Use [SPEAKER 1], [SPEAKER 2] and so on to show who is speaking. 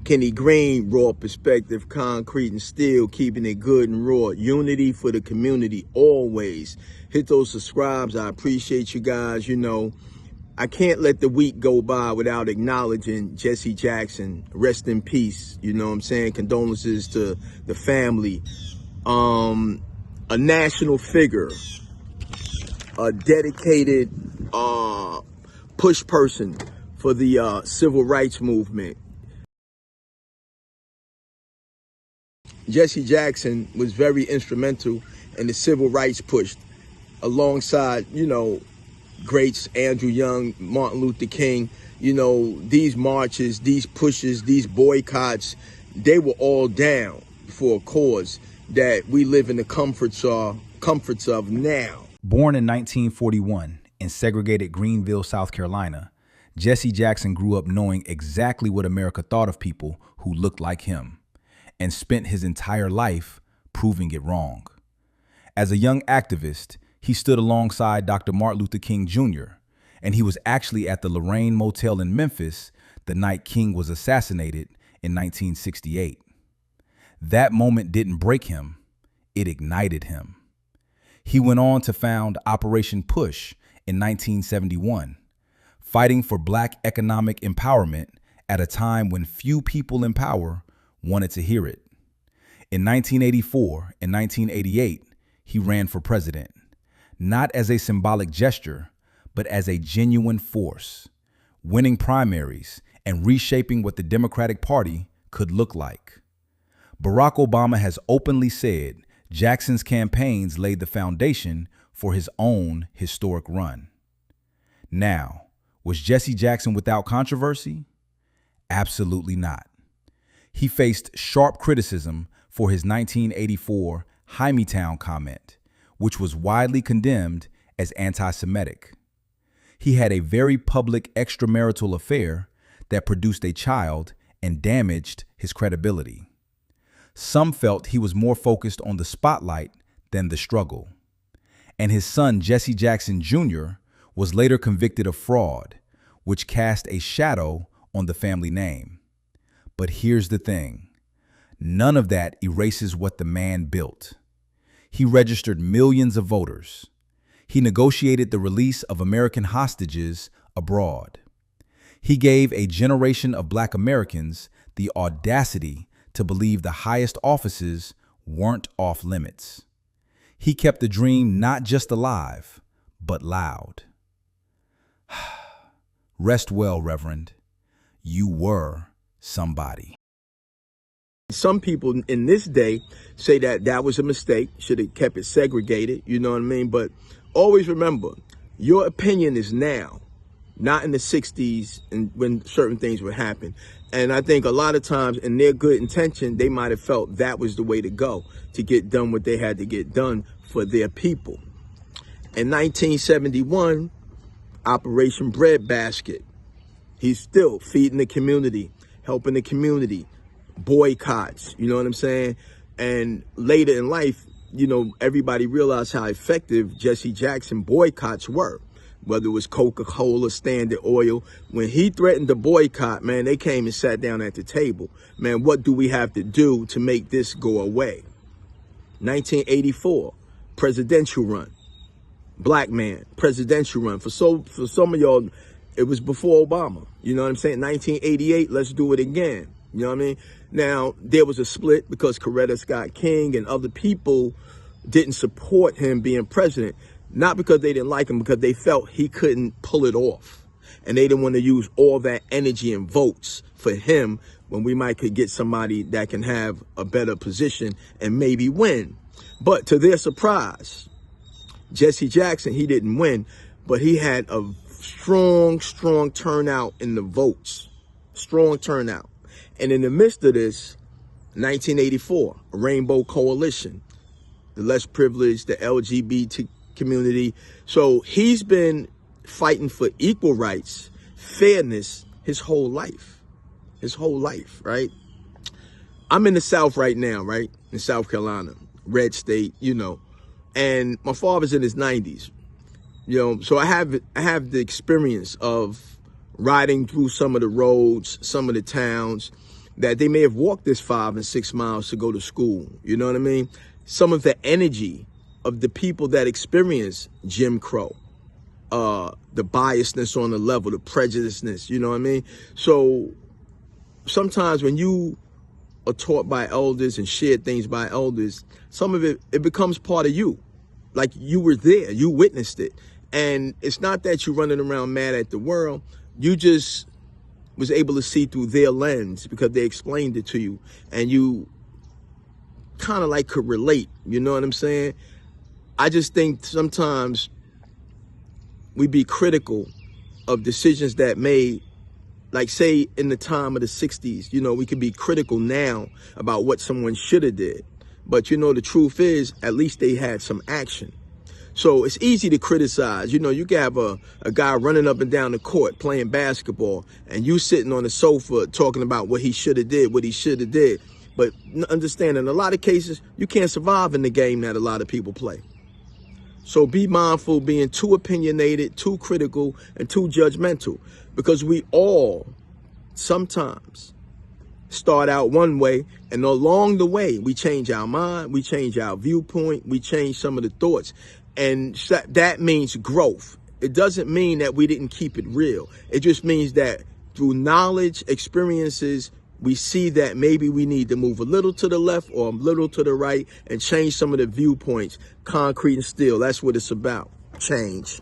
[SPEAKER 1] Kenny Green, raw perspective, concrete and steel, keeping it good and raw. Unity for the community, always. Hit those subscribes. I appreciate you guys. You know, I can't let the week go by without acknowledging Jesse Jackson. Rest in peace. You know what I'm saying? Condolences to the family. A national figure, a dedicated push person for the civil rights movement. Jesse Jackson was very instrumental in the civil rights push, alongside, you know, greats Andrew Young, Martin Luther King. You know, these marches, these pushes, these boycotts, they were all down for a cause that we live in the comforts of now.
[SPEAKER 2] Born in 1941 in segregated Greenville, South Carolina, Jesse Jackson grew up knowing exactly what America thought of people who looked like him, and spent his entire life proving it wrong. As a young activist, he stood alongside Dr. Martin Luther King Jr., and he was actually at the Lorraine Motel in Memphis the night King was assassinated in 1968. That moment didn't break him, it ignited him. He went on to found Operation Push in 1971, fighting for Black economic empowerment at a time when few people in power wanted to hear it. In 1984 and 1988, he ran for president, not as a symbolic gesture, but as a genuine force, winning primaries and reshaping what the Democratic Party could look like. Barack Obama has openly said Jackson's campaigns laid the foundation for his own historic run. Now, was Jesse Jackson without controversy? Absolutely not. He faced sharp criticism for his 1984 Hymietown comment, which was widely condemned as anti-Semitic. He had a very public extramarital affair that produced a child and damaged his credibility. Some felt he was more focused on the spotlight than the struggle. And his son, Jesse Jackson Jr., was later convicted of fraud, which cast a shadow on the family name. But here's the thing. None of that erases what the man built. He registered millions of voters. He negotiated the release of American hostages abroad. He gave a generation of Black Americans the audacity to believe the highest offices weren't off limits. He kept the dream not just alive, but loud. Rest well, Reverend. You were somebody.
[SPEAKER 1] Some people in this day say that that was a mistake, should have kept it segregated, you know what I mean? But always remember, your opinion is now, not in the 60s and when certain things would happen. And I think a lot of times in their good intention, they might have felt that was the way to go, to get done what they had to get done for their people. In 1971, Operation Breadbasket. He's still feeding the community, helping the community, boycotts, you know what I'm saying? And later in life, you know, everybody realized how effective Jesse Jackson boycotts were. Whether it was Coca-Cola, Standard Oil. When he threatened to boycott, man, they came and sat down at the table. Man, what do we have to do to make this go away? 1984, presidential run. Black man, presidential run. For some of y'all, it was before Obama. You know what I'm saying? 1988, let's do it again. You know what I mean? Now, there was a split because Coretta Scott King and other people didn't support him being president. Not because they didn't like him, because they felt he couldn't pull it off. And they didn't want to use all that energy and votes for him when we might could get somebody that can have a better position and maybe win. But to their surprise, Jesse Jackson, he didn't win, but he had a strong turnout in the votes. Strong turnout. And in the midst of this, 1984, a Rainbow Coalition, the less privileged, the LGBT community. So he's been fighting for equal rights, fairness, his whole life, right? I'm in the South right now, right? In South Carolina, red state, you know, and my father's in his 90s, you know, so I have the experience of riding through some of the roads, some of the towns, that they may have walked this 5 and 6 miles to go to school. You know what I mean? Some of the energy of the people that experience Jim Crow, the biasness on the level, the prejudiceness, you know what I mean? So sometimes when you are taught by elders and shared things by elders, some of it becomes part of you. Like you were there, you witnessed it. And it's not that you're running around mad at the world. You just was able to see through their lens because they explained it to you. And you kind of like could relate, you know what I'm saying? I just think sometimes we be critical of decisions that made, like say in the time of the 60s, you know, we could be critical now about what someone should have did. But you know, the truth is, at least they had some action. So it's easy to criticize. You know, you can have a guy running up and down the court playing basketball and you sitting on the sofa talking about what he should have did, what he should have did. But understand, in a lot of cases, you can't survive in the game that a lot of people play. So be mindful being too opinionated, too critical, and too judgmental, because we all sometimes start out one way, and along the way, we change our mind, we change our viewpoint, we change some of the thoughts, and that means growth. It doesn't mean that we didn't keep it real. It just means that through knowledge, experiences, we see that maybe we need to move a little to the left or a little to the right and change some of the viewpoints. Concrete and steel, that's what it's about. Change.